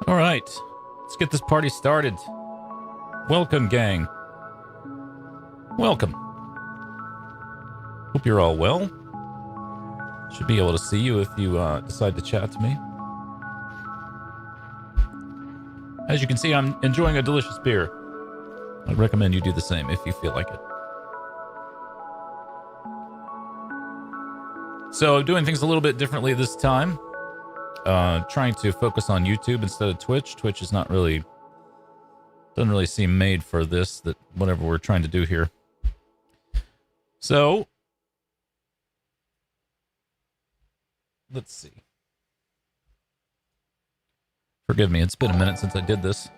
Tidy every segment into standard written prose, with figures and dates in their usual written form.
All right, let's get this party started. Welcome, gang. Welcome. Hope you're all well. Should be able to see you if you decide to chat to me. As you can see, I'm enjoying a delicious beer. I recommend you do the same if you feel like it. So, doing things a little bit differently this time. Trying to focus on YouTube instead of Twitch. Twitch is not really, doesn't really seem made for this, that whatever we're trying to do here. So, let's see. Forgive me, it's been a minute since I did this.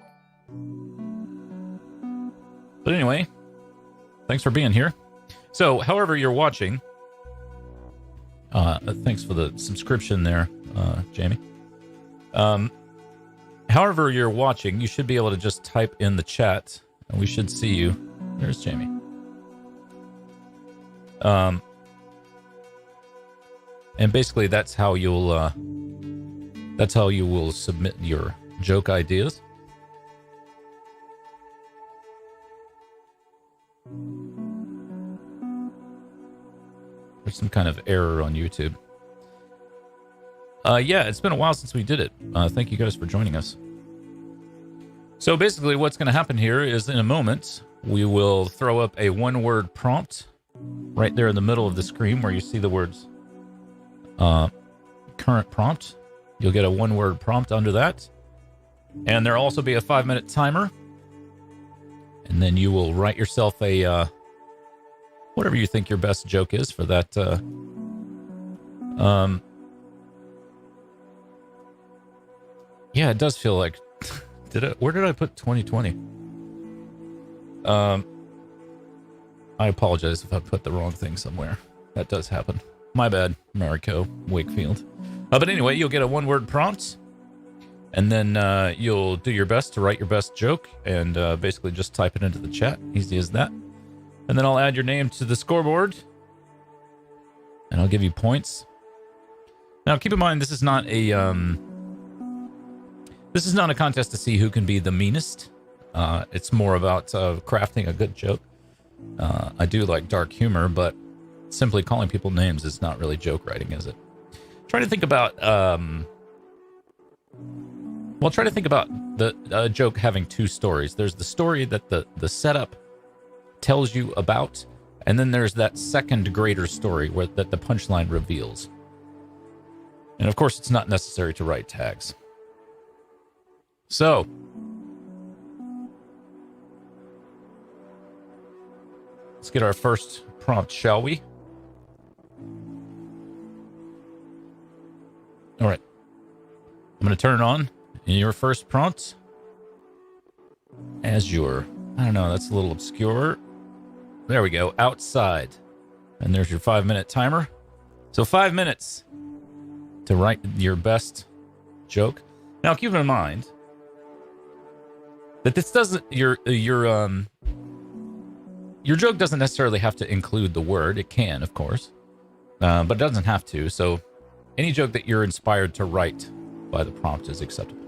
But anyway, thanks for being here. So, however you're watching, thanks for the subscription there, Jamie. However you're watching, you should be able to just type in the chat, and we should see you. There's Jamie. And basically, that's how you will submit your joke ideas. There's some kind of error on YouTube. Yeah, it's been a while since we did it. Thank you guys for joining us. So basically what's going to happen here is in a moment, we will throw up a one-word prompt right there in the middle of the screen where you see the words current prompt. You'll get a one-word prompt under that. And there'll also be a 5-minute timer. And then you will write yourself a whatever you think your best joke is for that yeah, it does feel like where did I put 2020? I apologize if I put the wrong thing somewhere. That does happen. My bad, Mariko Wakefield. But anyway, you'll get a one-word prompt, and then you'll do your best to write your best joke, and basically just type it into the chat. Easy as that. And then I'll add your name to the scoreboard, and I'll give you points. Now, keep in mind, this is not a contest to see who can be the meanest. It's more about crafting a good joke. I do like dark humor, but simply calling people names is not really joke writing, is it? Try to think about the joke having two stories. There's the story that the setup tells you about, and then there's that second greater story that the punchline reveals. And of course, it's not necessary to write tags. So, let's get our first prompt, shall we? All right. I'm going to turn it on. And your first prompt, Azure. I don't know, that's a little obscure. There we go, outside. And there's your 5-minute timer. So 5 minutes to write your best joke. Now, keep in mind that this doesn't your joke doesn't necessarily have to include the word. It can, of course, but it doesn't have to. So any joke that you're inspired to write by the prompt is acceptable.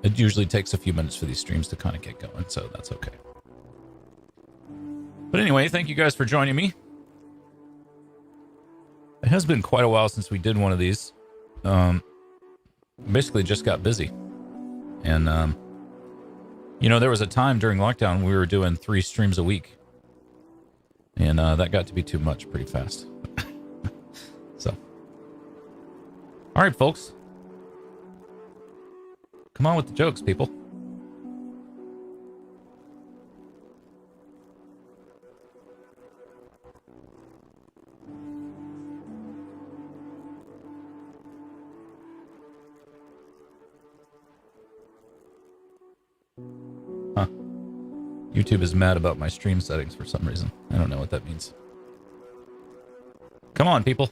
It usually takes a few minutes for these streams to kind of get going, so that's okay. But anyway, thank you guys for joining me. It has been quite a while since we did one of these. Basically just got busy. And, there was a time during lockdown we were doing 3 streams a week. And that got to be too much pretty fast. So. All right, folks. Come on with the jokes, people. Huh. YouTube is mad about my stream settings for some reason. I don't know what that means. Come on, people.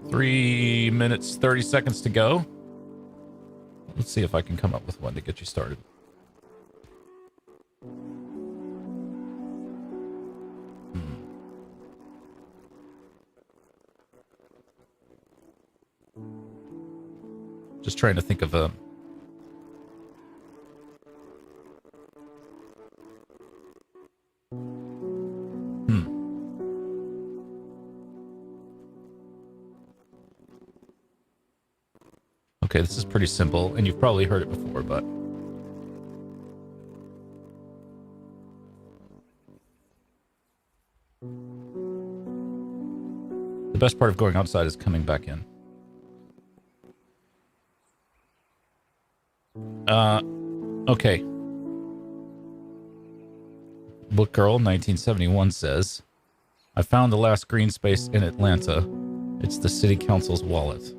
3 minutes, 30 seconds to go. Let's see if I can come up with one to get you started. Just trying to think of a... Okay, this is pretty simple, and you've probably heard it before, but... The best part of going outside is coming back in. Okay. Book Girl 1971 says, I found the last green space in Atlanta. It's the city council's wallet.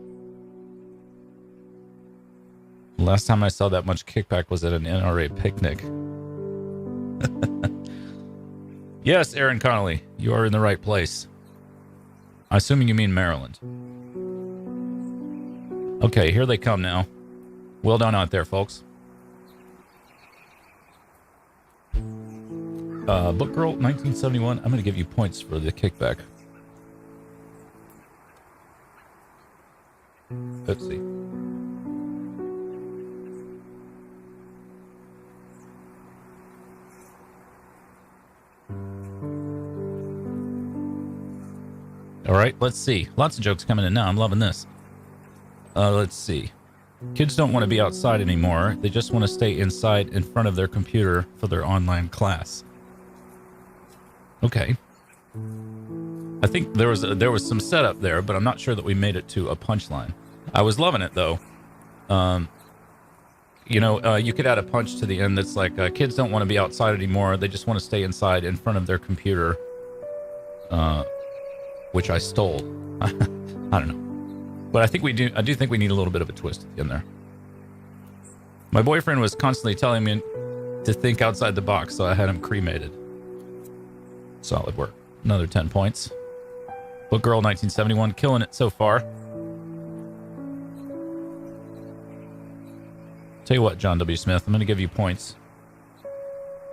Last time I saw that much kickback was at an NRA picnic. Yes, Aaron Connolly, you are in the right place. Assuming you mean Maryland. Okay, here they come now. Well done out there, folks. Book Girl 1971, I'm going to give you points for the kickback. Let's see. All right, let's see. Lots of jokes coming in now. I'm loving this. Let's see. Kids don't want to be outside anymore. They just want to stay inside in front of their computer for their online class. Okay. I think there was some setup there, but I'm not sure that we made it to a punchline. I was loving it though. You could add a punch to the end that's like, kids don't want to be outside anymore. They just want to stay inside in front of their computer. Which I stole. I don't know. But I do think we need a little bit of a twist at the end there. My boyfriend was constantly telling me to think outside the box, so I had him cremated. Solid work. Another 10 points. Book Girl 1971, killing it so far. Tell you what, John W. Smith, I'm going to give you points.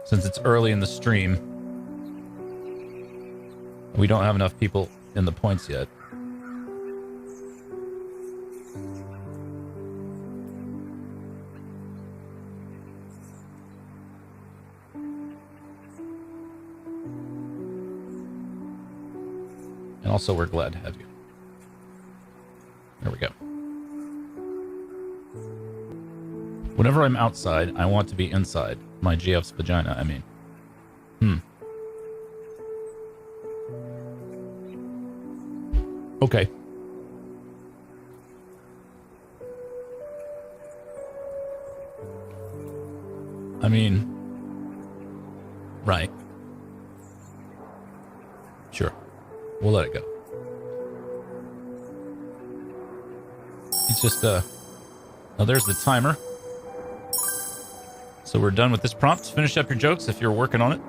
Since it's early in the stream, we don't have enough people in the points yet. And also, we're glad to have you. There we go. Whenever I'm outside, I want to be inside. My GF's vagina, I mean. Okay. I mean, right. Sure. We'll let it go. It's just, now there's the timer. So we're done with this prompt. Finish up your jokes if you're working on it.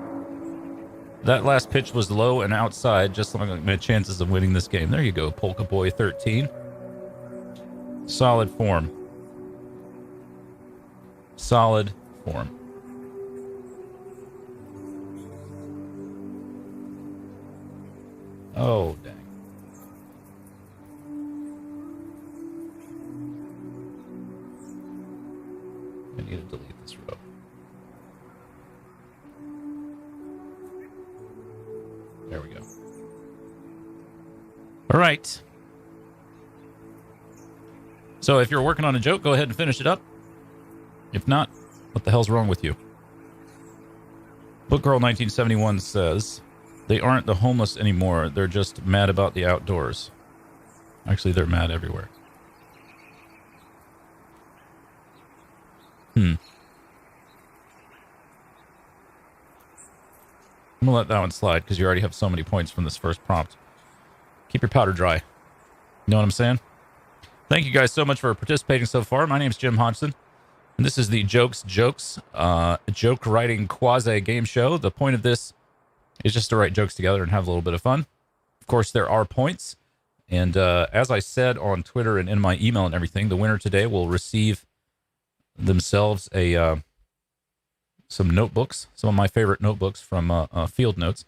That last pitch was low and outside, just like my chances of winning this game. There you go, Polka Boy 13. Solid form. Solid form. Oh, dang. I need to delete this row. There we go. All right. So if you're working on a joke, go ahead and finish it up. If not, what the hell's wrong with you? Book Girl 1971 says, they aren't the homeless anymore. They're just mad about the outdoors. Actually, they're mad everywhere. I'm going to let that one slide because you already have so many points from this first prompt. Keep your powder dry. You know what I'm saying? Thank you guys so much for participating so far. My name's Jim Hodgson, and this is the Jokes, joke writing quasi game show. The point of this is just to write jokes together and have a little bit of fun. Of course, there are points. And as I said on Twitter and in my email and everything, the winner today will receive themselves some notebooks, some of my favorite notebooks from Field Notes.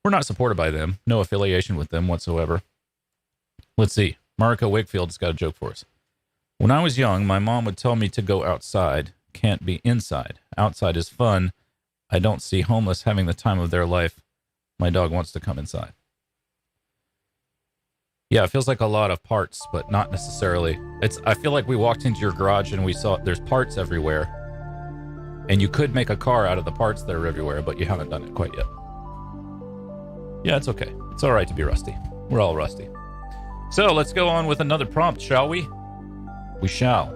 We're not supported by them. No affiliation with them whatsoever. Let's see. Mariko Wakefield's got a joke for us. When I was young, my mom would tell me to go outside. Can't be inside. Outside is fun. I don't see homeless having the time of their life. My dog wants to come inside. Yeah, it feels like a lot of parts, but not necessarily. I feel like we walked into your garage and we saw there's parts everywhere. And you could make a car out of the parts that are everywhere, but you haven't done it quite yet. Yeah, it's okay. It's all right to be rusty. We're all rusty. So let's go on with another prompt, shall we? We shall.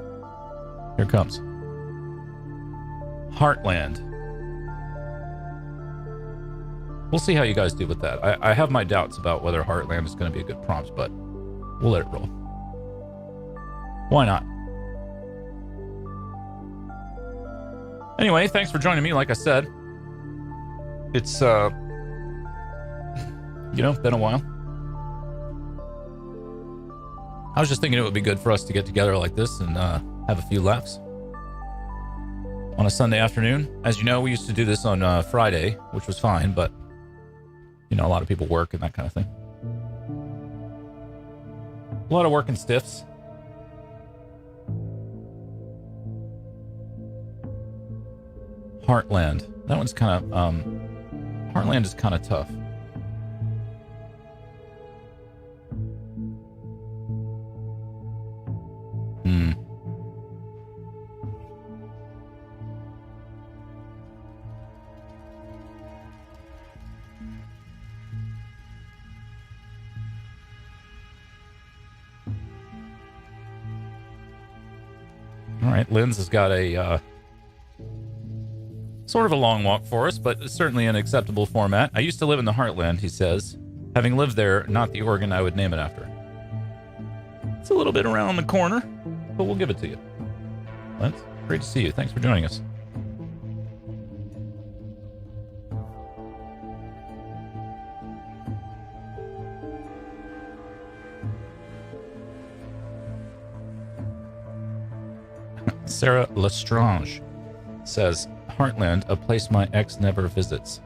Here it comes. Heartland. We'll see how you guys do with that. I have my doubts about whether Heartland is going to be a good prompt, but we'll let it roll. Why not? Anyway, thanks for joining me. Like I said, it's, been a while. I was just thinking it would be good for us to get together like this and have a few laughs on a Sunday afternoon. As you know, we used to do this on Friday, which was fine, but a lot of people work and that kind of thing. A lot of working stiffs. Heartland. That one's kind of, Heartland is kind of tough. All right, Linz has got a sort of a long walk for us, but certainly an acceptable format. I used to live in the Heartland, he says. Having lived there, not the organ I would name it after. It's a little bit around the corner, but we'll give it to you. Linz, great to see you. Thanks for joining us. Sarah Lestrange says, Heartland, a place my ex never visits.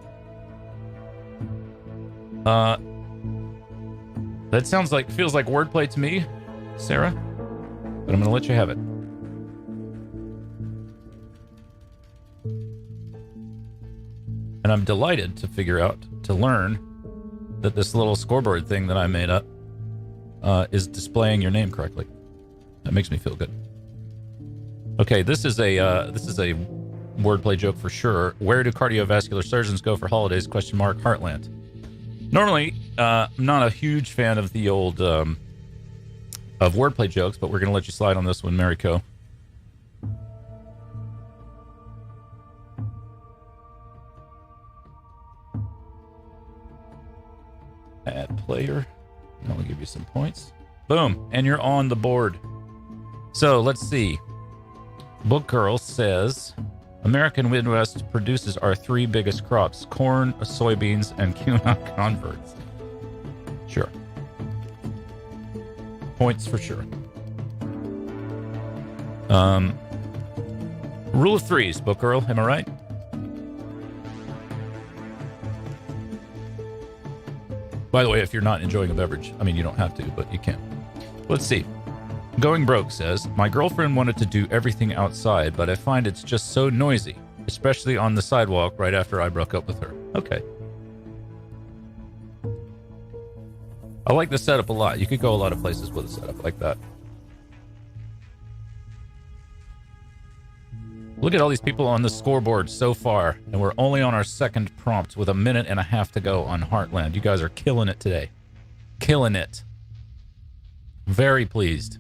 That feels like wordplay to me, Sarah, but I'm going to let you have it. And I'm delighted to learn that this little scoreboard thing that I made up is displaying your name correctly. That makes me feel good. Okay, this is a wordplay joke for sure. Where do cardiovascular surgeons go for holidays? ? Heartland. Normally, I'm not a huge fan of the old of wordplay jokes, but we're going to let you slide on this one, Mariko. Add player. And I'll give you some points. Boom, and you're on the board. So let's see. Book Girl says, American Midwest produces our three biggest crops: corn, soybeans, and quinoa converts. Sure. Points for sure. Rule of threes, Book Girl, am I right? By the way, if you're not enjoying a beverage, I mean, you don't have to, but you can. Let's see. Going Broke says, my girlfriend wanted to do everything outside, but I find it's just so noisy, especially on the sidewalk right after I broke up with her. Okay. I like the setup a lot. You could go a lot of places with a setup like that. Look at all these people on the scoreboard so far, and we're only on our second prompt with 1.5 minutes to go on Heartland. You guys are killing it today. Killing it. Very pleased.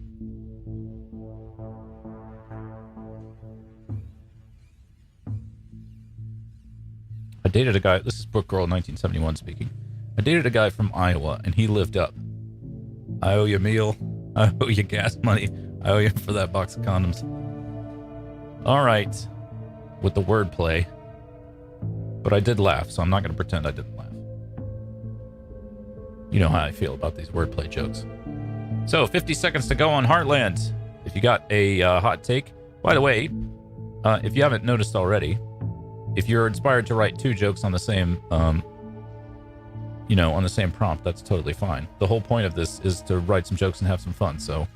I dated a guy, this is Book Girl 1971 speaking. I dated a guy from Iowa, and he lived up. I owe you a meal. I owe you gas money. I owe you for that box of condoms. All right, with the wordplay. But I did laugh, so I'm not going to pretend I didn't laugh. You know how I feel about these wordplay jokes. So, 50 seconds to go on Heartland. If you got a hot take. By the way, if you haven't noticed already, if you're inspired to write 2 jokes on the same, on the same prompt, that's totally fine. The whole point of this is to write some jokes and have some fun. So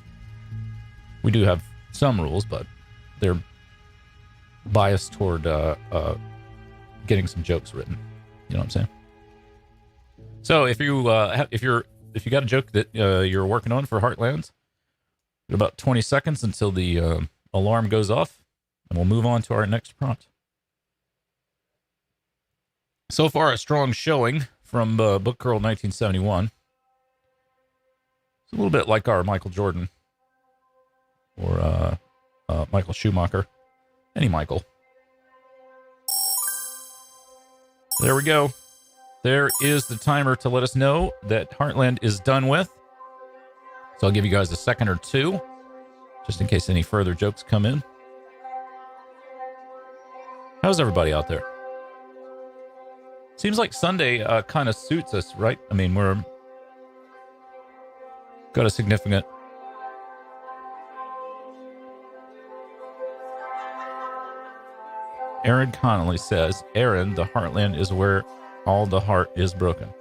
we do have some rules, but they're biased toward getting some jokes written. You know what I'm saying? So if you got a joke that you're working on for Heartlands, about 20 seconds until the alarm goes off, and we'll move on to our next prompt. So far, a strong showing from Book Girl 1971. It's a little bit like our Michael Jordan or Michael Schumacher. Any Michael. There we go. There is the timer to let us know that Heartland is done with. So I'll give you guys a second or two, just in case any further jokes come in. How's everybody out there? Seems like Sunday kind of suits us, right? I mean, we're got a significant... Aaron Connolly says, Aaron, the Heartland is where all the heart is broken.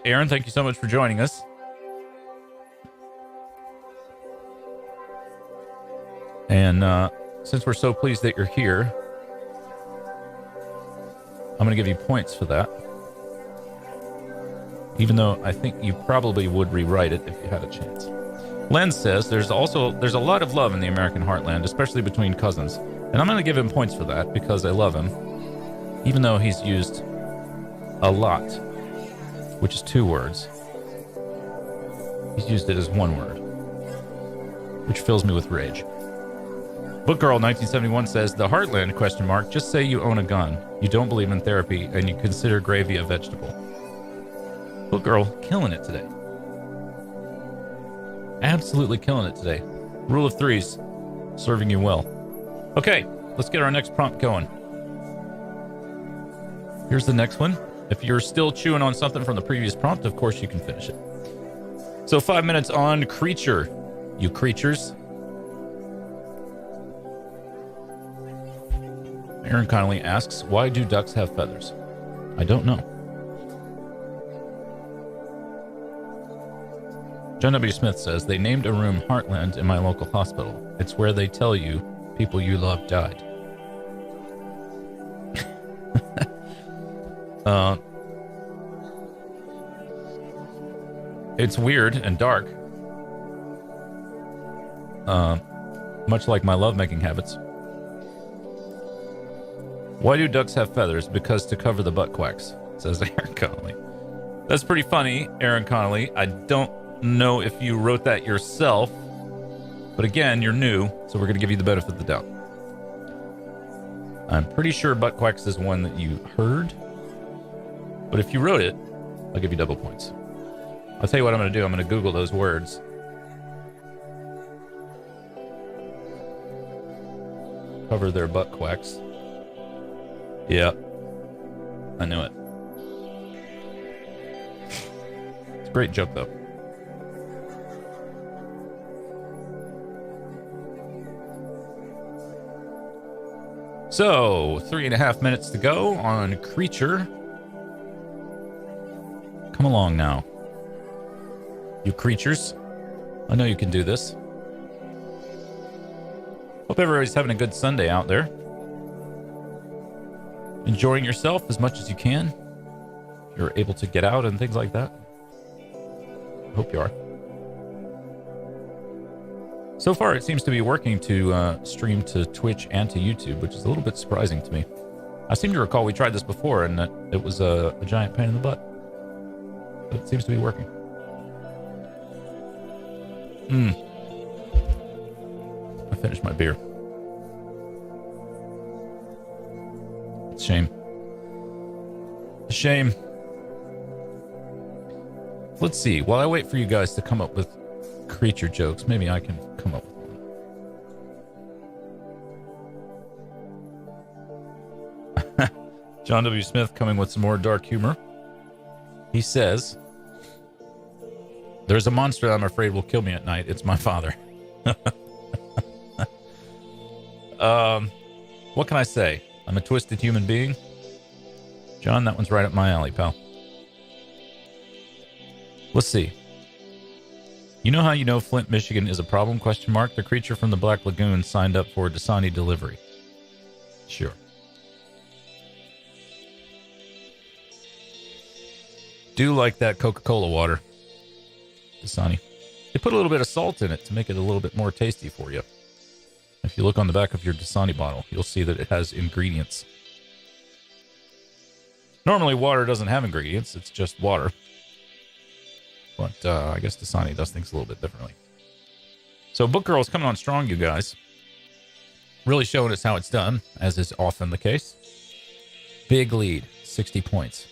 Aaron, thank you so much for joining us. And since we're so pleased that you're here, I'm going to give you points for that. Even though I think you probably would rewrite it if you had a chance. Len says there's a lot of love in the American heartland, especially between cousins. And I'm going to give him points for that because I love him. Even though he's used a lot, which is 2 words. He's used it as 1 word, which fills me with rage. Book Girl 1971 says, the heartland, question mark, just say you own a gun, you don't believe in therapy, and you consider gravy a vegetable. Book Girl, killing it today. Absolutely killing it today. Rule of 3s, serving you well. Okay, let's get our next prompt going. Here's the next one. If you're still chewing on something from the previous prompt, of course you can finish it. So 5 minutes on creature. You creatures. Aaron Connolly asks, why do ducks have feathers? I don't know. John W. Smith says, they named a room Heartland in my local hospital. It's where they tell you people you love died. It's weird and dark. Much like my lovemaking habits. Why do ducks have feathers? Because to cover the butt quacks, says Aaron Connolly. That's pretty funny, Aaron Connolly. I don't know if you wrote that yourself, but again, you're new, so we're going to give you the benefit of the doubt. I'm pretty sure butt quacks is one that you heard, but if you wrote it, I'll give you double points. I'll tell you what I'm going to do. I'm going to Google those words. Cover their butt quacks. Yeah, I knew it. It's a great joke, though. So, 3.5 minutes to go on creature. Come along now. You creatures. I know you can do this. Hope everybody's having a good Sunday out there. Enjoying yourself as much as you can. If you're able to get out and things like that. Hope you are. So far, it seems to be working to stream to Twitch and to YouTube, which is a little bit surprising to me. I seem to recall we tried this before, and that it was a giant pain in the butt. But it seems to be working. I finished my beer. It's a shame. A shame. Let's see. While I wait for you guys to come up with creature jokes, maybe I can come up with one. John W. Smith coming with some more dark humor. He says, there's a monster I'm afraid will kill me at night. It's my father. What can I say? I'm a twisted human being. John, that one's right up my alley, pal. Let's see. You know how you know Flint, Michigan is a problem? Question mark. The creature from the Black Lagoon signed up for Dasani delivery. Sure. Do like that Coca-Cola water, Dasani. They put a little bit of salt in it to make it a little bit more tasty for you. If you look on the back of your Dasani bottle, you'll see that it has ingredients. Normally, water doesn't have ingredients. It's just water. But I guess Dasani does things a little bit differently. So Book Girl's coming on strong, you guys. Really showing us how it's done, as is often the case. Big lead, 60 points.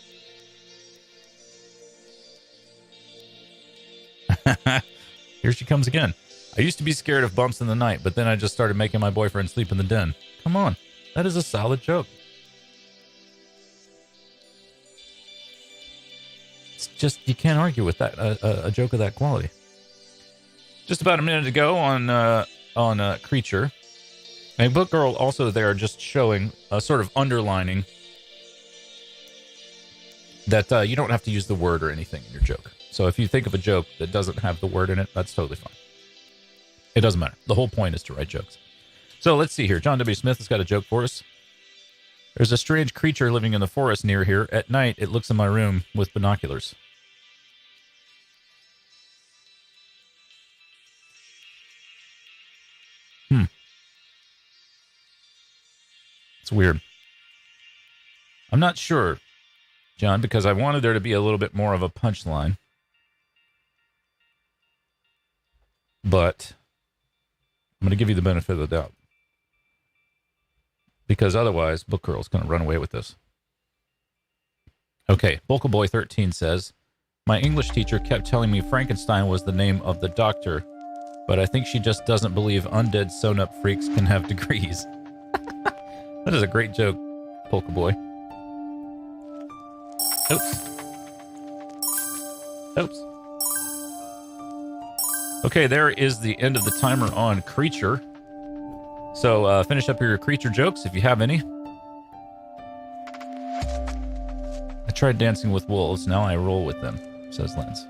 Here she comes again. I used to be scared of bumps in the night, but then I just started making my boyfriend sleep in the den. Come on. That is a solid joke. It's just, you can't argue with that, a joke of that quality. Just about a minute ago on Creature. A Book Girl also there just showing, sort of underlining that you don't have to use the word or anything in your joke. So if you think of a joke that doesn't have the word in it, that's totally fine. It doesn't matter. The whole point is to write jokes. So let's see here. John W. Smith has got a joke for us. There's a strange creature living in the forest near here. At night, it looks in my room with binoculars. It's weird. I'm not sure, John, because I wanted there to be a little bit more of a punchline. But I'm going to give you the benefit of the doubt. Because otherwise, Book Girl's going to run away with this. Okay, Vocal Boy 13 says, my English teacher kept telling me Frankenstein was the name of the doctor, but I think she just doesn't believe undead sewn-up freaks can have degrees. That is a great joke, Polka Boy. Oops. Oops. Okay, there is the end of the timer on Creature. So finish up your Creature jokes if you have any. I tried dancing with wolves. Now I roll with them, says Lens.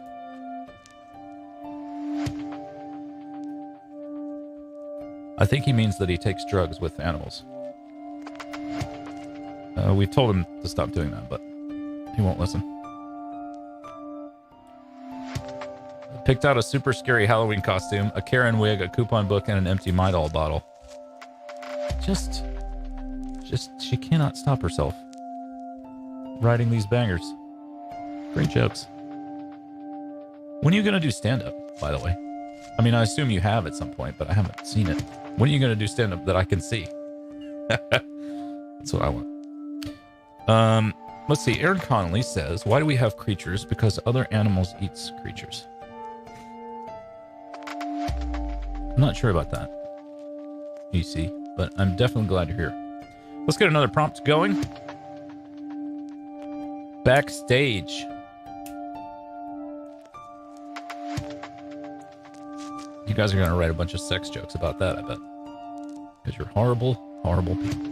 I think he means that he takes drugs with animals. We told him to stop doing that, but he won't listen. Picked out a super scary Halloween costume, a Karen wig, a coupon book, and an empty Midol bottle. Just, she cannot stop herself writing these bangers. Great jokes. When are you going to do stand-up, by the way? I mean, I assume you have at some point, but I haven't seen it. When are you going to do stand-up that I can see? That's what I want. Let's see. Aaron Connolly says, why do we have creatures? Because other animals eats creatures. I'm not sure about that, EC, but I'm definitely glad you're here. Let's get another prompt going. Backstage. You guys are going to write a bunch of sex jokes about that, I bet. Because you're horrible, horrible people.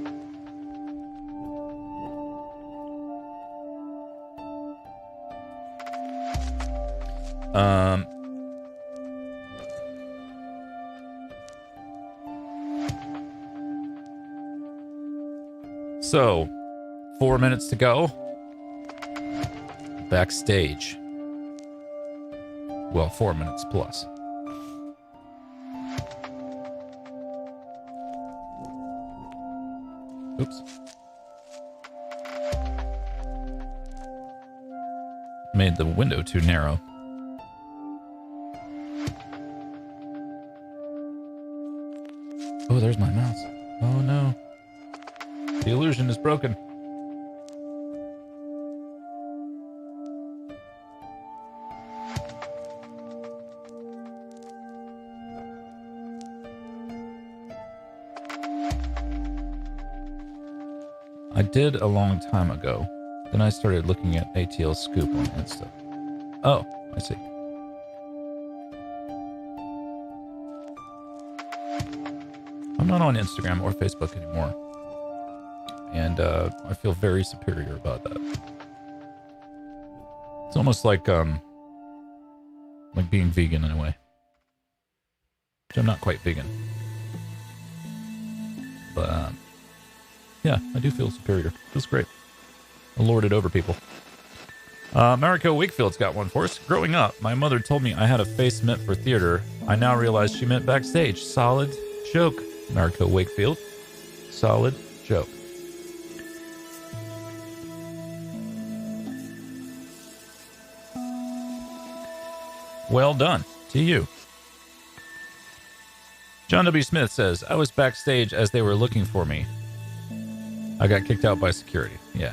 So, 4 minutes to go. Backstage. Well, 4 minutes plus. Oops. Made the window too narrow. Oh, there's my mouse. Oh no. The illusion is broken. I did a long time ago. Then I started looking at ATL Scoop on Insta. Oh, I see. I'm not on Instagram or Facebook anymore. And I feel very superior about that. It's almost like being vegan in a way. which I'm not quite vegan. But, yeah, I do feel superior. Feels great. I lord it over people. Mariko Wakefield's got one for us. Growing up, my mother told me I had a face meant for theater. I now realize she meant backstage. Solid joke, Mariko Wakefield. Solid joke. Well done to you. John W. Smith says, I was backstage as they were looking for me. I got kicked out by security. Yeah.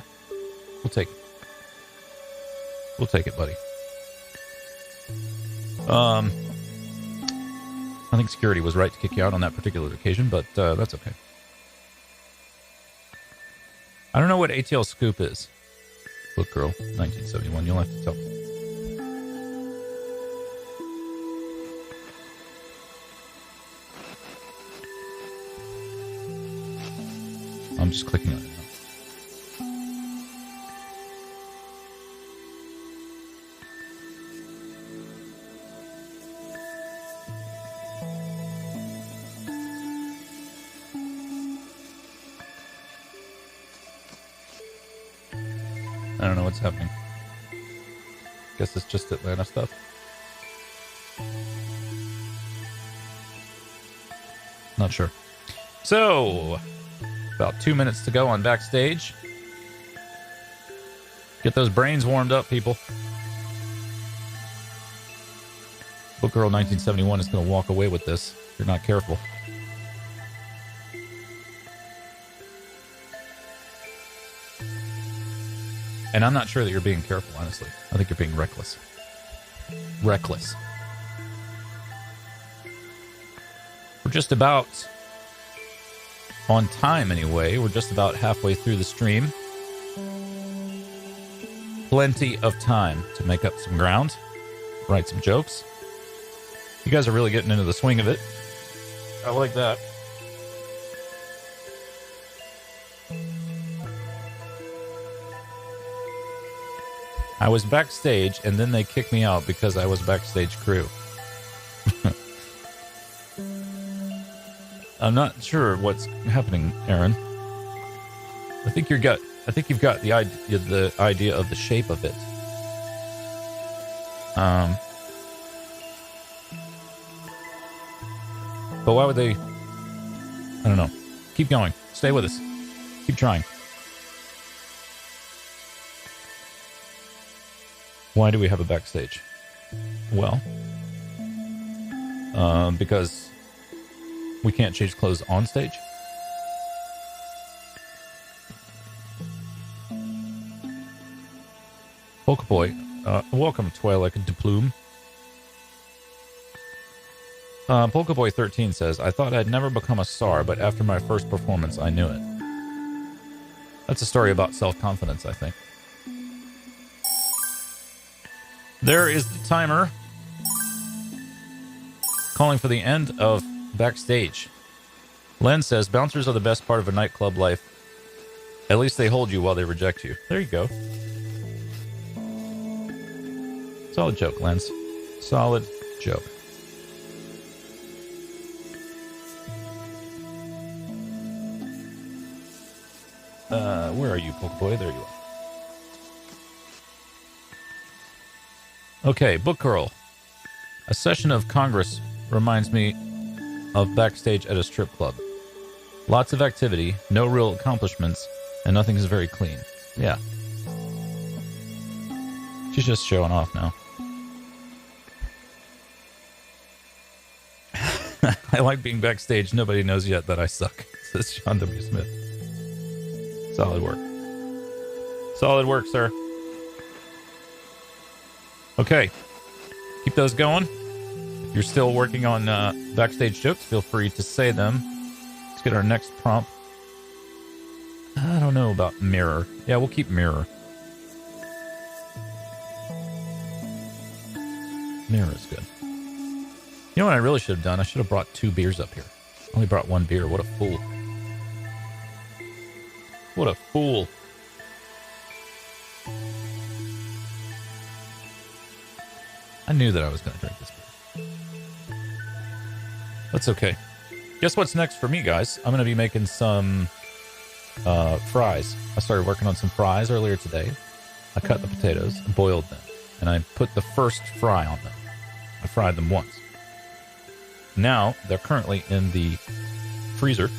We'll take it. We'll take it, buddy. I think security was right to kick you out on that particular occasion, but that's okay. I don't know what ATL Scoop is. Book Girl, 1971. You'll have to tell me. I'm just clicking on it now. I don't know what's happening. Guess it's just Atlanta stuff. Not sure. So, about 2 minutes to go on Backstage. Get those brains warmed up, people. Book Girl 1971 is going to walk away with this if you're not careful. And I'm not sure that you're being careful, honestly. I think you're being reckless. Reckless. We're just about on time anyway. We're just about halfway through the stream. Plenty of time to make up some ground, write some jokes. You guys are really getting into the swing of it. I like that. I was backstage, and then they kicked me out because I was backstage crew. I'm not sure what's happening, Aaron. I think you've got the idea of the shape of it. But why would they? I don't know. Keep going. Stay with us. Keep trying. Why do we have a backstage? Well, because we can't change clothes on stage. Polka Boy, welcome, Twilight de Plume. Polka Boy 13 says, I thought I'd never become a star, but after my first performance, I knew it. That's a story about self-confidence, I think. There is the timer calling for the end of Backstage. Len says, bouncers are the best part of a nightclub life. At least they hold you while they reject you. There you go. Solid joke, Lens. Solid joke. Where are you, Poke Boy? There you are. Okay, Book Girl. A session of Congress reminds me of backstage at a strip club. Lots of activity, no real accomplishments, and nothing's very clean. Yeah. She's just showing off now. I like being backstage. Nobody knows yet that I suck, says Sean W. Smith. Solid work. Solid work, sir. Okay. Keep those going. If you're still working on backstage jokes, feel free to say them. Let's get our next prompt. I don't know about mirror. Yeah, we'll keep mirror. Mirror is good. You know what I really should have done? I should have brought 2 beers up here. I only brought 1 beer. What a fool. What a fool. I knew that I was going to drink this beer. That's okay. Guess what's next for me, guys? I'm going to be making some fries. I started working on some fries earlier today. I cut the potatoes, boiled them, and I put the first fry on them. I fried them once. Now, they're currently in the freezer.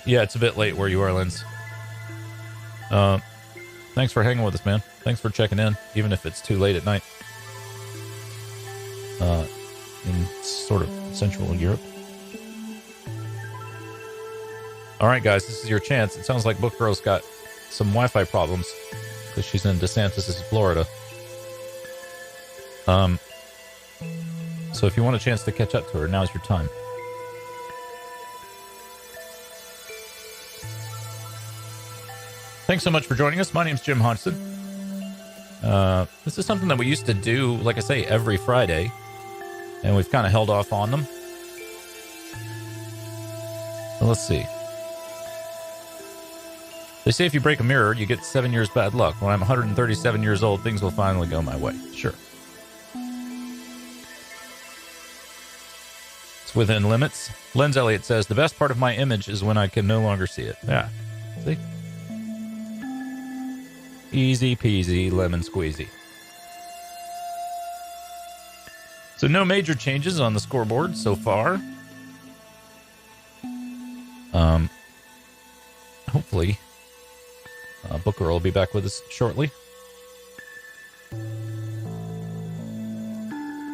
Yeah, it's a bit late where you are, Linz. Thanks for hanging with us, man. Thanks for checking in, even if it's too late at night. In sort of Central Europe. All right, guys, this is your chance. It sounds like Book Girl's got some Wi-Fi problems because she's in DeSantis' Florida. So if you want a chance to catch up to her, now's your time. Thanks so much for joining us. My name's Jim Hodgson. This is something that we used to do, like I say, every Friday, and we've kind of held off on them. So let's see. They say if you break a mirror, you get 7 years bad luck. When I'm 137 years old, things will finally go my way. Sure. It's within limits. Lenz Elliott says, the best part of my image is when I can no longer see it. Yeah. See? Easy peasy, lemon squeezy. So no major changes on the scoreboard so far. Hopefully, Booker will be back with us shortly.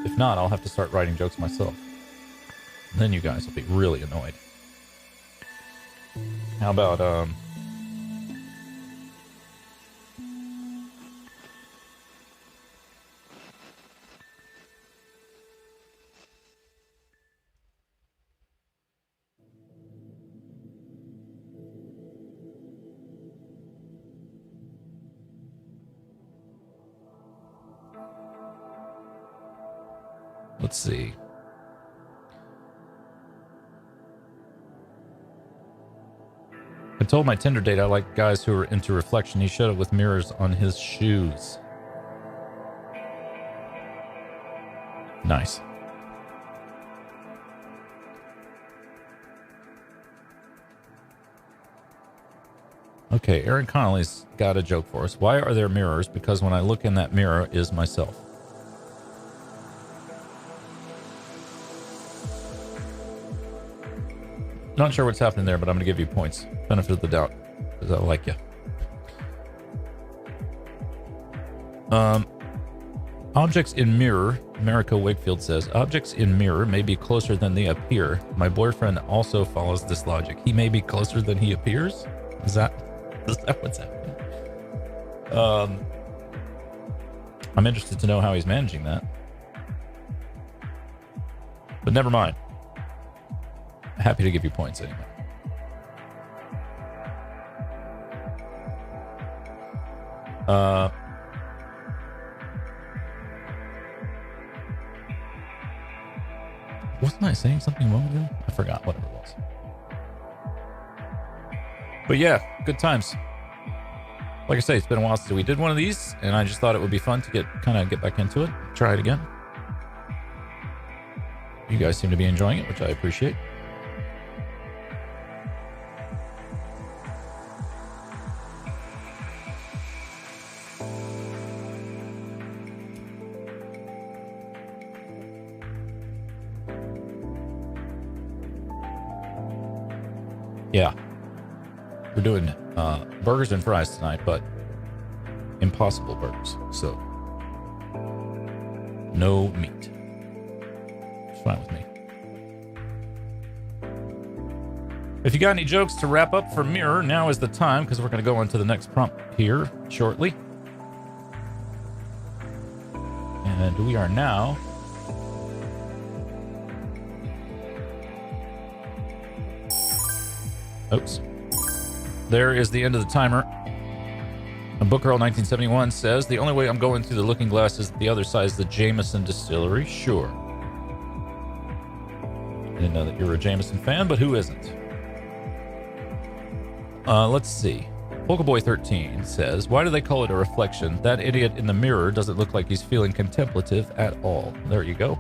If not, I'll have to start writing jokes myself. And then you guys will be really annoyed. How about, let's see. I told my Tinder date I like guys who are into reflection. He showed it with mirrors on his shoes. Nice. Okay, Aaron Connolly's got a joke for us. Why are there mirrors? Because when I look in that mirror is myself. Not sure what's happening there, but I'm going to give you points. Benefit of the doubt, because I like you. Objects in mirror, America Wakefield says, objects in mirror may be closer than they appear. My boyfriend also follows this logic. He may be closer than he appears? Is that what's happening? I'm interested to know how he's managing that. But never mind. Happy to give you points anyway. Wasn't I saying something wrong with him? I forgot what it was. But yeah, good times. Like I say, it's been a while since we did one of these, and I just thought it would be fun to get back into it. Try it again. You guys seem to be enjoying it, which I appreciate. Yeah, we're doing burgers and fries tonight, but impossible burgers, so no meat. It's fine with me. If you got any jokes to wrap up for Mirror, now is the time, because we're going to go on to the next prompt here shortly. And we are now... Oops. There is the end of the timer. Book Girl 1971 says, the only way I'm going through the looking glass is the other side is the Jameson Distillery. Sure. I didn't know that you were a Jameson fan, but who isn't? Let's see. Polkaboy 13 says, why do they call it a reflection? That idiot in the mirror doesn't look like he's feeling contemplative at all. There you go.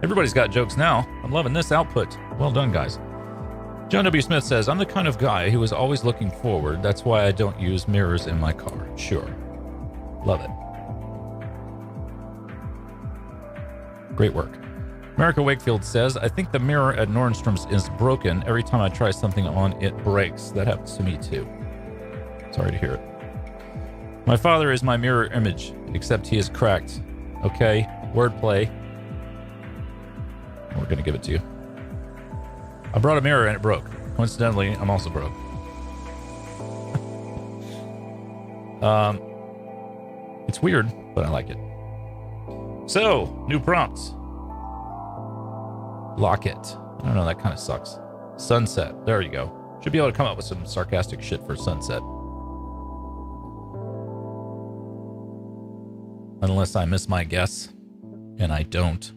Everybody's got jokes now. I'm loving this output. Well done, guys. John W. Smith says, I'm the kind of guy who is always looking forward. That's why I don't use mirrors in my car. Sure. Love it. Great work. America Wakefield says, I think the mirror at Nordstrom's is broken. Every time I try something on, it breaks. That happens to me too. Sorry to hear it. My father is my mirror image, except he is cracked. Okay, wordplay. We're going to give it to you. I brought a mirror and it broke. Coincidentally, I'm also broke. It's weird, but I like it. So, new prompts. Lock it. I don't know, that kind of sucks. Sunset. There you go. Should be able to come up with some sarcastic shit for sunset. Unless I miss my guess. And I don't.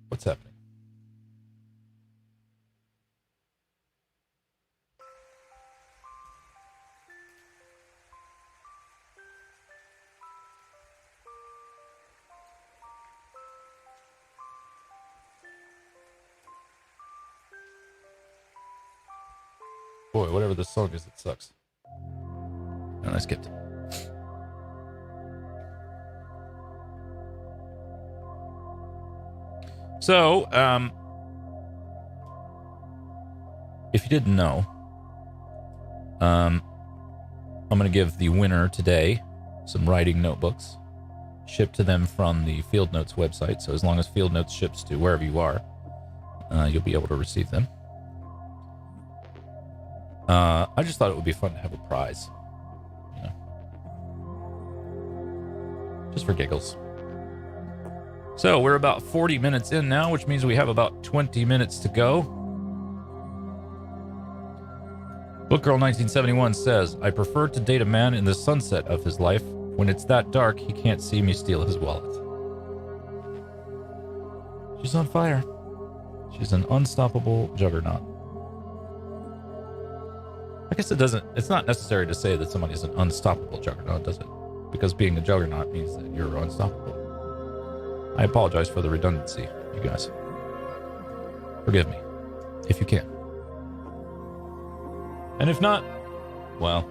What's happening? Boy, whatever this song is, it sucks. And I skipped. So, if you didn't know, I'm going to give the winner today some writing notebooks shipped to them from the Field Notes website. So as long as Field Notes ships to wherever you are, you'll be able to receive them. I just thought it would be fun to have a prize, you know, just for giggles. So we're about 40 minutes in now, which means we have about 20 minutes to go. Bookgirl1971 says, I prefer to date a man in the sunset of his life. When it's that dark, he can't see me steal his wallet. She's on fire. She's an unstoppable juggernaut. I guess it's not necessary to say that somebody's an unstoppable juggernaut, does it? Because being a juggernaut means that you're unstoppable. I apologize for the redundancy, you guys. Forgive me, if you can. And if not, well.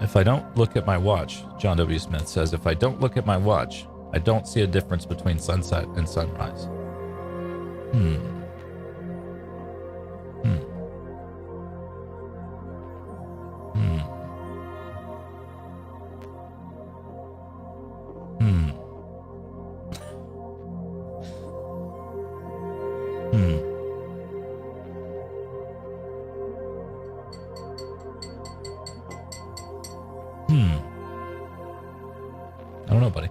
If I don't look at my watch, John W. Smith says, if I don't look at my watch, I don't see a difference between sunset and sunrise. Hmm. I don't know, buddy.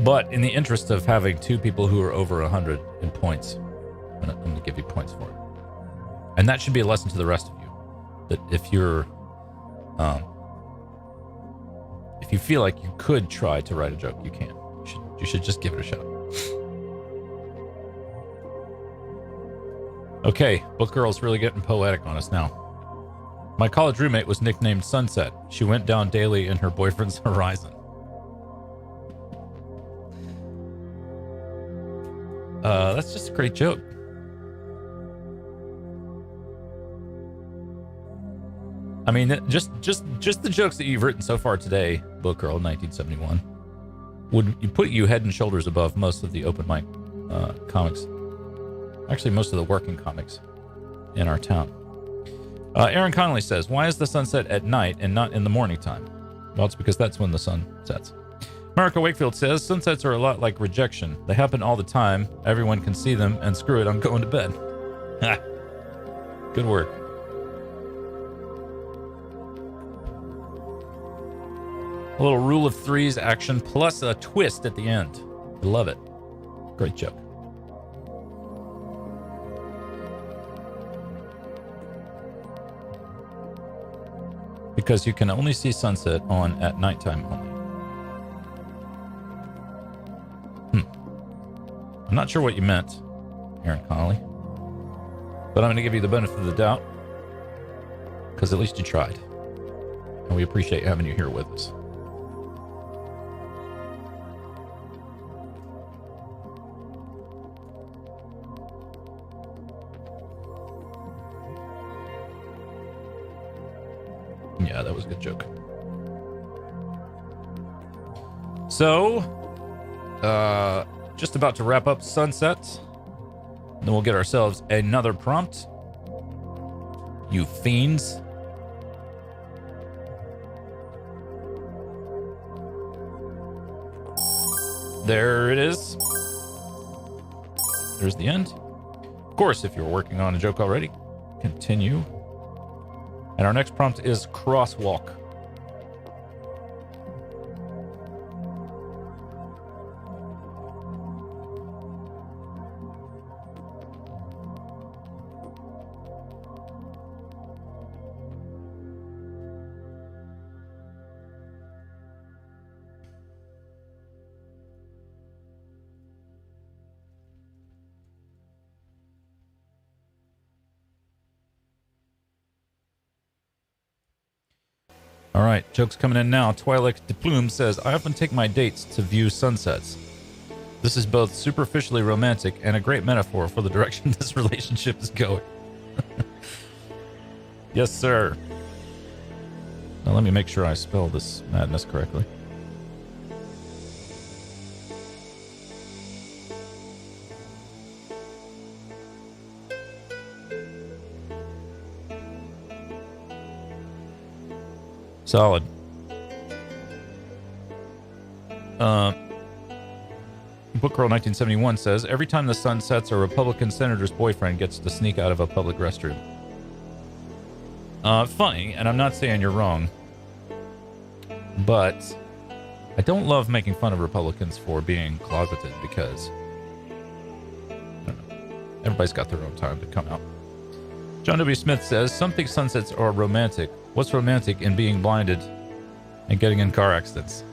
But in the interest of having two people who are over 100 in points, I'm going to give you points for it. And that should be a lesson to the rest of you. That if you're, if you feel like you could try to write a joke, you can. You should just give it a shot. Okay, Book Girl's really getting poetic on us now. My college roommate was nicknamed Sunset. She went down daily in her boyfriend's horizon. That's just a great joke. I mean, just the jokes that you've written so far today, Book Girl 1971, would put you head and shoulders above most of the open mic comics. Actually, most of the working comics in our town. Aaron Connolly says, why is the sunset at night and not in the morning time? Well, it's because that's when the sun sets. America Wakefield says, sunsets are a lot like rejection. They happen all the time. Everyone can see them, and screw it, I'm going to bed. Good work. A little rule of threes action plus a twist at the end. I love it. Great joke. because you can only see sunset on at nighttime only. I'm not sure what you meant, Aaron Connolly, but I'm going to give you the benefit of the doubt because at least you tried, and we appreciate having you here with us. Yeah, that was a good joke. So, just about to wrap up sunset. Then we'll get ourselves another prompt. You fiends. There it is. There's the end. Of course, if you're working on a joke already, continue. And our next prompt is crosswalk. All right, jokes coming in now. Twi'lek de Plume says, I often take my dates to view sunsets. This is both superficially romantic and a great metaphor for the direction this relationship is going. Yes, sir. Now let me make sure I spell this madness correctly. Solid. Bookgirl 1971 says, every time the sun sets, a Republican senator's boyfriend gets to sneak out of a public restroom. Funny, and I'm not saying you're wrong, but I don't love making fun of Republicans for being closeted because, I don't know, everybody's got their own time to come out. John W. Smith says, some think sunsets are romantic. What's romantic in being blinded and getting in car accidents?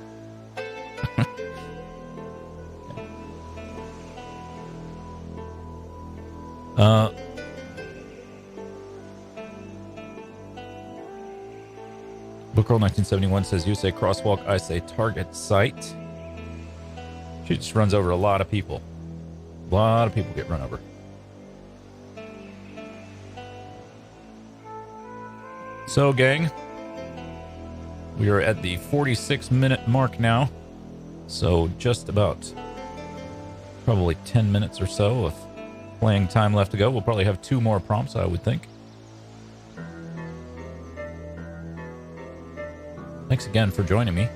Bookgirl 1971 says, you say crosswalk, I say target sight. She just runs over a lot of people. A lot of people get run over. So, gang, we are at the 46-minute mark now. So just about probably 10 minutes or so of playing time left to go. We'll probably have 2 more prompts, I would think. Thanks again for joining me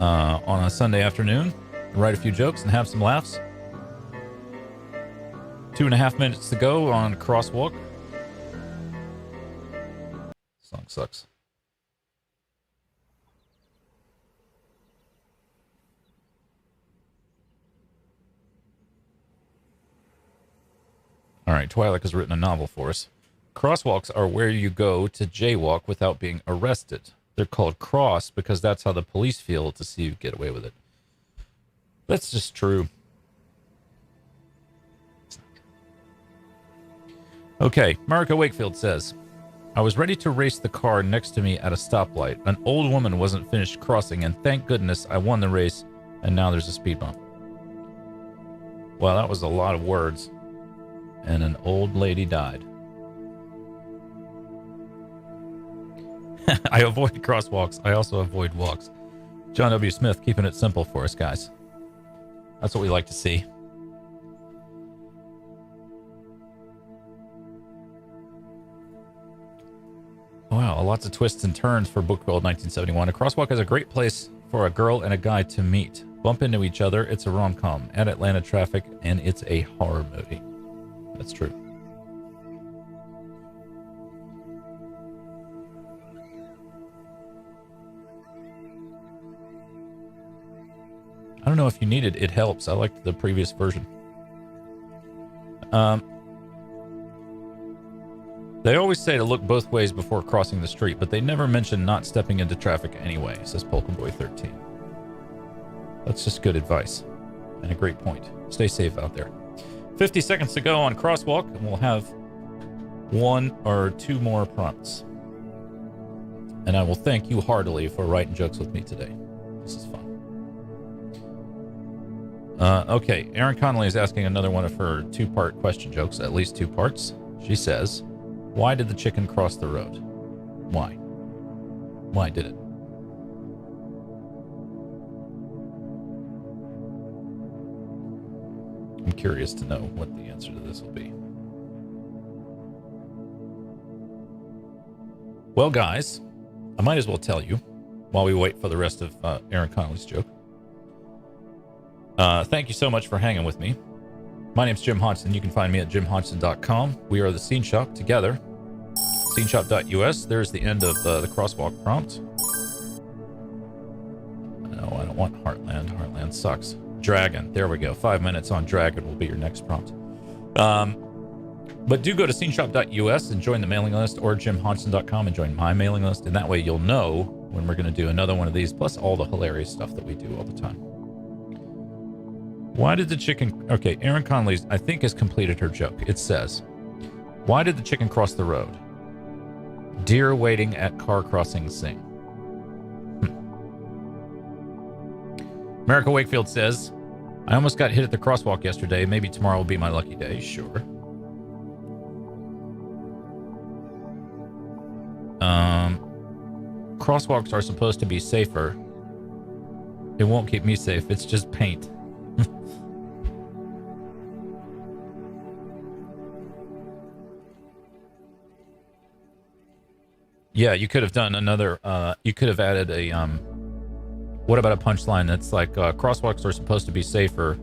on a Sunday afternoon. Write a few jokes and have some laughs. 2.5 minutes to go on Crosswalk. Song sucks. All right, Twi'lek has written a novel for us. Crosswalks are where you go to jaywalk without being arrested. They're called cross because that's how the police feel to see you get away with it. That's just true. Okay, Marika Wakefield says, I was ready to race the car next to me at a stoplight. An old woman wasn't finished crossing, and thank goodness I won the race, and now there's a speed bump. Well, that was a lot of words, and an old lady died. I avoid crosswalks. I also avoid walks. John W. Smith keeping it simple for us, guys. That's what we like to see. Wow, lots of twists and turns for Book World 1971. A crosswalk is a great place for a girl and a guy to meet. Bump into each other. It's a rom-com. At Atlanta traffic, and it's a horror movie. That's true. I don't know if you need it. It helps. I liked the previous version. They always say to look both ways before crossing the street, but they never mention not stepping into traffic anyway, says Polkaboy13. That's just good advice and a great point. Stay safe out there. 50 seconds to go on Crosswalk, and we'll have 1 or 2 more prompts. And I will thank you heartily for writing jokes with me today. This is fun. Okay, Erin Connolly is asking another one of her 2-part question jokes, at least 2 parts. She says, why did the chicken cross the road? Why? Why did it? I'm curious to know what the answer to this will be. Well, guys, I might as well tell you while we wait for the rest of Erin Connolly's joke. Thank you so much for hanging with me. My name's Jim Hodgson. You can find me at jimhodgson.com. We are the Scene Shop together. Sceneshop.us. There's the end of the crosswalk prompt. No, I don't want Heartland. Heartland sucks. Dragon. There we go. 5 minutes on Dragon will be your next prompt. But do go to sceneshop.us and join the mailing list, or jimhodgson.com and join my mailing list. And that way you'll know when we're going to do another one of these, plus all the hilarious stuff that we do all the time. Why did the chicken... Okay, Erin Connolly, I think, has completed her joke. It says, why did the chicken cross the road? Deer waiting at car crossing sing. America Wakefield says, I almost got hit at the crosswalk yesterday. Maybe tomorrow will be my lucky day. Sure. Crosswalks are supposed to be safer. It won't keep me safe. It's just paint. Yeah, you could have done another, you could have added a, what about a punchline that's like, crosswalks are supposed to be safer,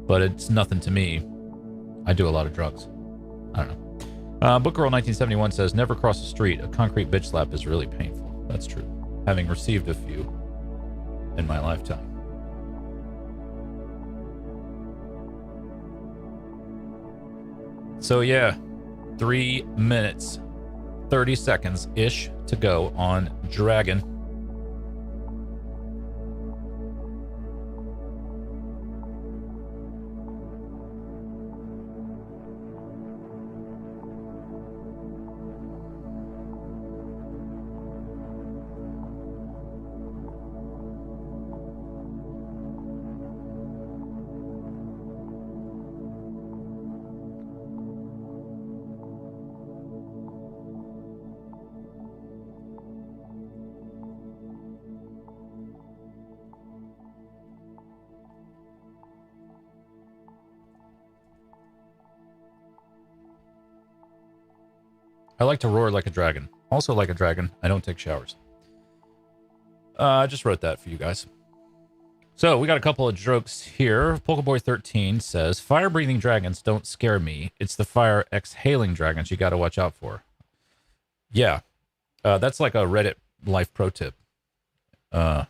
but it's nothing to me. I do a lot of drugs. I don't know. Bookgirl1971 says, never cross the street. A concrete bitch slap is really painful. That's true. Having received a few in my lifetime. So yeah, 3 minutes. 30 seconds-ish to go on Dragon. I like to roar like a dragon. Also like a dragon, I don't take showers. I just wrote that for you guys. So we got a couple of jokes here. Polkaboy13 says, fire-breathing dragons don't scare me. It's the fire-exhaling dragons you got to watch out for. Yeah, that's like a Reddit life pro tip. Because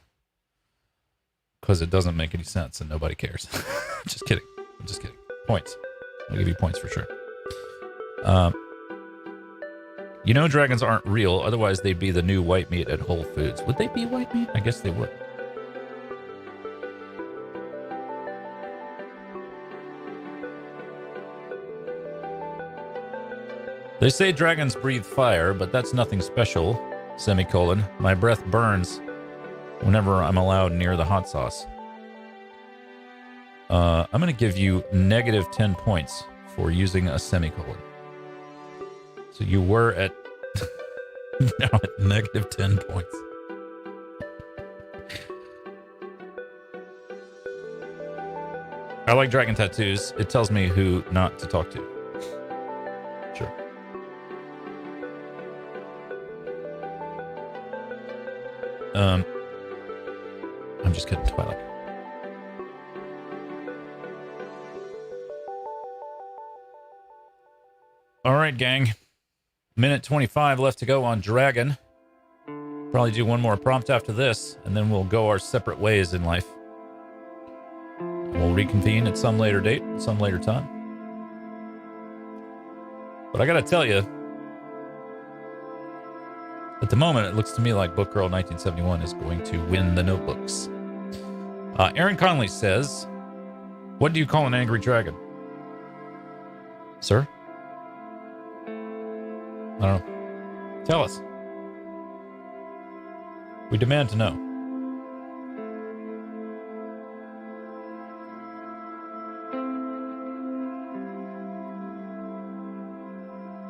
it doesn't make any sense and nobody cares. Just kidding. I'm just kidding. Points. I'll give you points for sure. You know dragons aren't real, otherwise they'd be the new white meat at Whole Foods. Would they be white meat? I guess they would. They say dragons breathe fire, but that's nothing special, semicolon. My breath burns whenever I'm allowed near the hot sauce. I'm going to give you negative 10 points for using a semicolon. So you were at now at negative 10 points. I like dragon tattoos. It tells me who not to talk to. Sure. I'm just kidding, Twilight. All right, gang. Minute 25 left to go on Dragon. Probably do one more prompt after this, and then we'll go our separate ways in life. We'll reconvene at some later date, some later time. But I gotta tell you, At the moment, it looks to me like Book Girl 1971 is going to win the notebooks. Aaron Conley says, what do you call an angry dragon? Sir? I don't know. Tell us. We demand to know.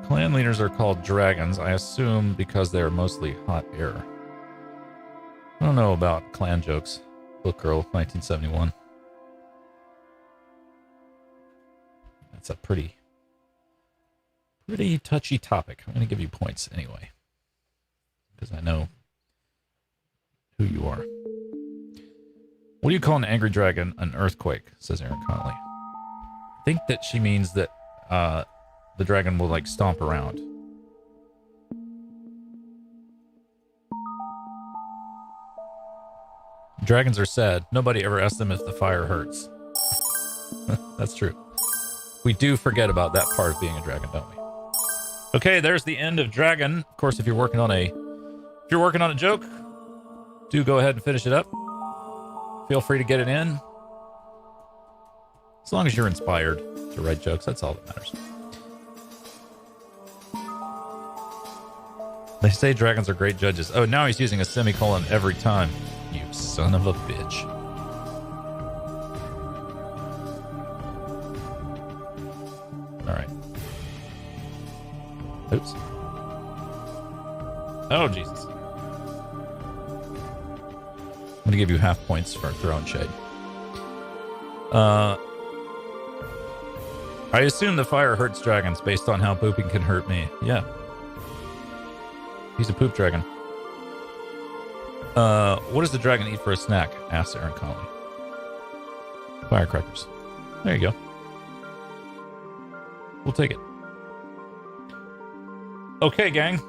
Clan leaders are called dragons, I assume because they're mostly hot air. I don't know about clan jokes. Book Girl, 1971. That's a pretty touchy topic. I'm going to give you points anyway, because I know who you are. What do you call an angry dragon? An earthquake, says Aaron Connolly. I think that she means that the dragon will like stomp around. Dragons are sad. Nobody ever asks them if the fire hurts. That's true. We do forget about that part of being a dragon, don't we? Okay, there's the end of Dragon. Of course, if you're working on a joke, do go ahead and finish it up. Feel free to get it in. As long as you're inspired to write jokes, that's all that matters. They say dragons are great judges. Oh, now he's using a semicolon every time. You son of a bitch. All right. Oops. Oh, Jesus. I'm going to give you half points for throwing shade. I assume the fire hurts dragons based on how pooping can hurt me. Yeah. He's a poop dragon. What does the dragon eat for a snack? Asks Aaron Connolly. Firecrackers. There you go. We'll take it. Okay, gang.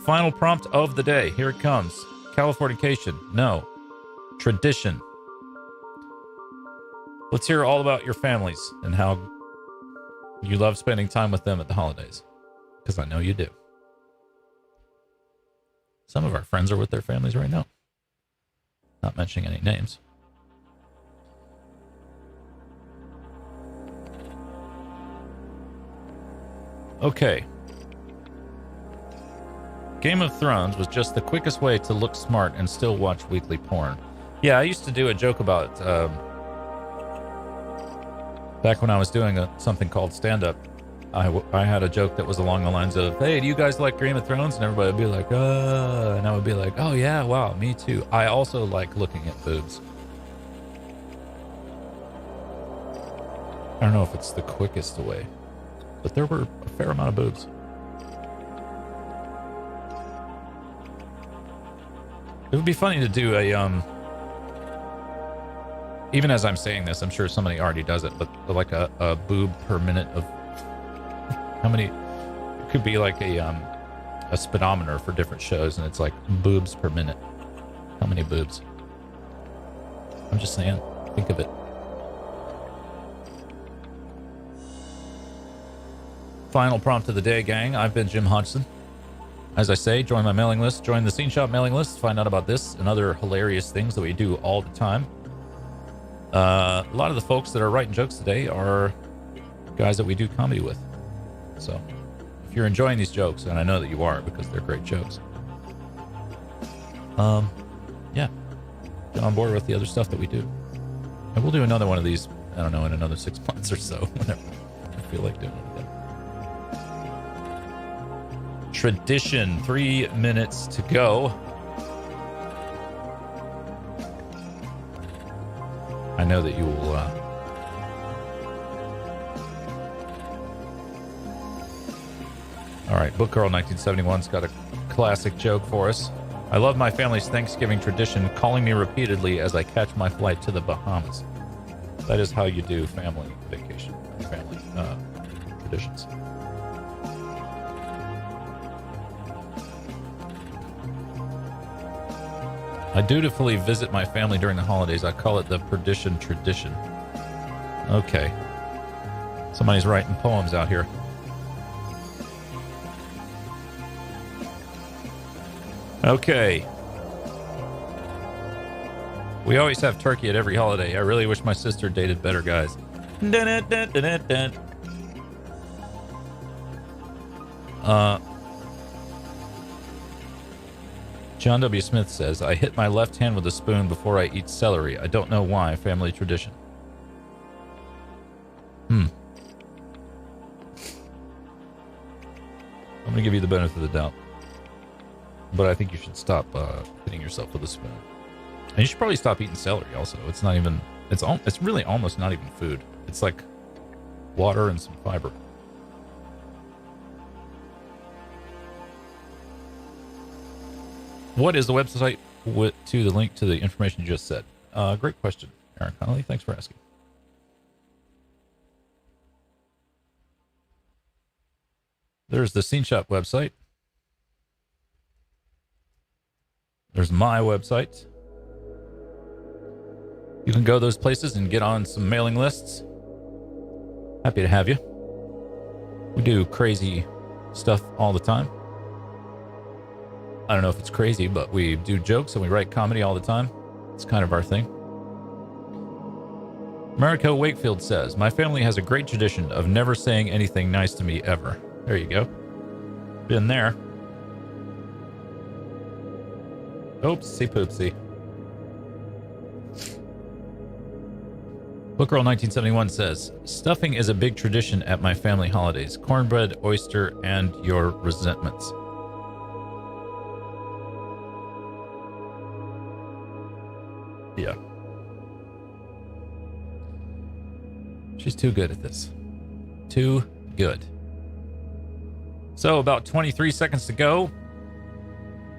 Final prompt of the day. Here it comes. Californication. No. Tradition. Let's hear all about your families and how you love spending time with them at the holidays. Because I know you do. Some of our friends are with their families right now. Not mentioning any names. Okay. Game of Thrones was just the quickest way to look smart and still watch weekly porn. Yeah, I used to do a joke about, back when I was doing something called stand-up, I had a joke that was along the lines of, hey, do you guys like Game of Thrones? And everybody would be like, and I would be like, oh yeah, wow, me too. I also like looking at boobs. I don't know if it's the quickest way, but there were a fair amount of boobs. It would be funny to do a, even as I'm saying this, I'm sure somebody already does it, but like a boob per minute of how many, it could be like a speedometer for different shows, and it's like boobs per minute. How many boobs? I'm just saying, think of it. Final prompt of the day, gang. I've been Jim Hodgson. As I say, join my mailing list, join the Scene Shop mailing list, find out about this and other hilarious things that we do all the time. A lot of the folks that are writing jokes today are guys that we do comedy with. So if you're enjoying these jokes, and I know that you are because they're great jokes, yeah, get on board with the other stuff that we do. And we'll do another one of these, I don't know, in another 6 months or so, whenever I feel like doing it again. Tradition, 3 minutes to go. I know that you will all right, Book Girl 1971's got a classic joke for us. I love my family's Thanksgiving tradition, calling me repeatedly as I catch my flight to the Bahamas. That is how you do family vacation, family traditions. I dutifully visit my family during the holidays. I call it the perdition tradition. Okay. Somebody's writing poems out here. Okay. We always have turkey at every holiday. I really wish my sister dated better guys. Dun, dun, dun, dun, dun. John W. Smith says, I hit my left hand with a spoon before I eat celery. I don't know why. Family tradition. I'm going to give you the benefit of the doubt. But I think you should stop hitting yourself with a spoon. And you should probably stop eating celery also. It's not even, it's really almost not even food. It's like water and some fiber. What is the website to the link to the information you just said? Great question, Aaron Connolly. Thanks for asking. There's the Scene Shop website. There's my website. You can go those places and get on some mailing lists. Happy to have you. We do crazy stuff all the time. I don't know if it's crazy, but we do jokes and we write comedy all the time. It's kind of our thing. Mariko Wakefield says, my family has a great tradition of never saying anything nice to me ever. There you go. Been there. Oopsie poopsie. Bookgirl1971 says, stuffing is a big tradition at my family holidays. Cornbread, oyster, and your resentments. Yeah. She's too good at this. Too good. So about 23 seconds to go.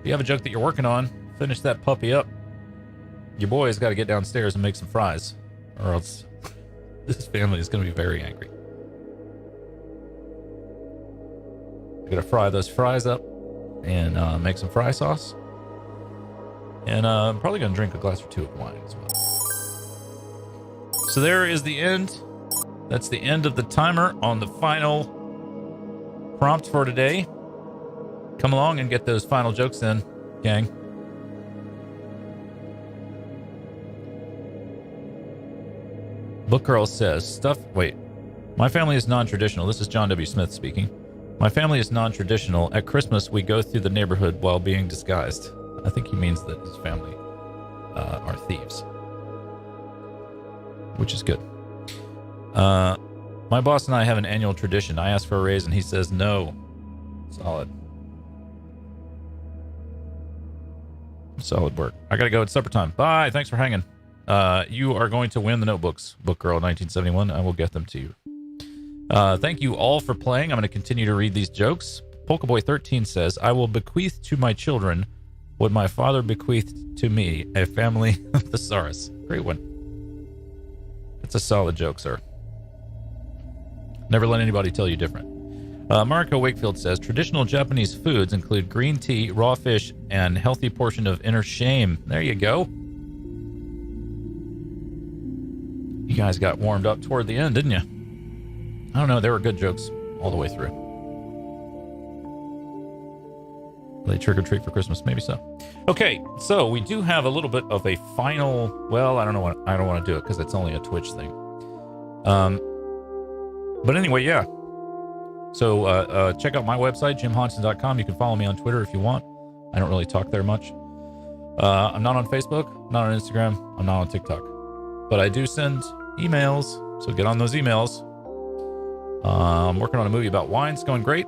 If you have a joke that you're working on, finish that puppy up. Your boy's got to get downstairs and make some fries, or else this family is going to be very angry. I'm going to fry those fries up and make some fry sauce. And I'm probably going to drink a glass or two of wine as well. So there is the end. That's the end of the timer on the final prompt for today. Come along and get those final jokes in, gang. Book Girl says, my family is non-traditional. This is John W. Smith speaking. My family is non-traditional. At Christmas, we go through the neighborhood while being disguised. I think he means that his family are thieves, which is good. My boss and I have an annual tradition. I ask for a raise and he says no. Solid. Solid work. I gotta go. It's supper time. Bye. Thanks for hanging. You are going to win the notebooks, Book Girl 1971. I will get them to you. Thank you all for playing. I'm going to continue to read these jokes. Polkaboy 13 says, I will bequeath to my children what my father bequeathed to me, a family of thesaurus. Great one. It's a solid joke, sir. Never let anybody tell you different. Mariko Wakefield says, traditional Japanese foods include green tea, raw fish, and healthy portion of inner shame. There you go. You guys got warmed up toward the end, didn't you? I don't know. They were good jokes all the way through. Will they trick or treat for Christmas? Maybe so. Okay, so we do have a little bit of a final. Well, I don't know. I don't want to do it because it's only a Twitch thing. But anyway, yeah. So check out my website, jimhodson.com. You can follow me on Twitter if you want. I don't really talk there much. I'm not on Facebook, not on Instagram, I'm not on TikTok. But I do send emails, so get on those emails. I'm working on a movie about wine. It's going great.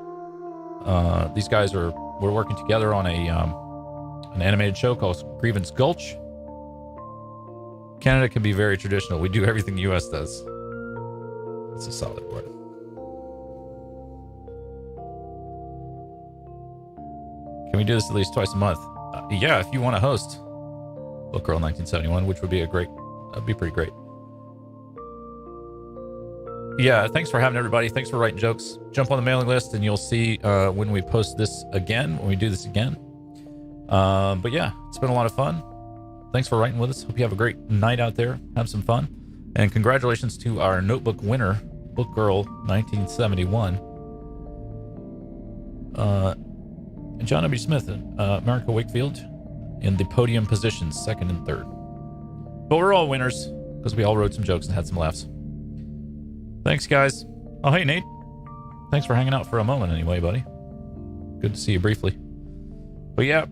These guys we're working together on an animated show called Grievance Gulch. Canada can be very traditional. We do everything the U.S. does. It's a solid word. Can we do this at least twice a month? Yeah, if you want to host Book Girl 1971, which would be that'd be pretty great. Yeah, thanks for having everybody. Thanks for writing jokes. Jump on the mailing list and you'll see when we post this again, when we do this again. But yeah, it's been a lot of fun. Thanks for writing with us. Hope you have a great night out there. Have some fun. And congratulations to our notebook winner, Book Girl 1971. And John W. Smith and America Wakefield in the podium positions, second and third. But we're all winners because we all wrote some jokes and had some laughs. Thanks, guys. Oh, hey, Nate. Thanks for hanging out for a moment anyway, buddy. Good to see you briefly. But yeah,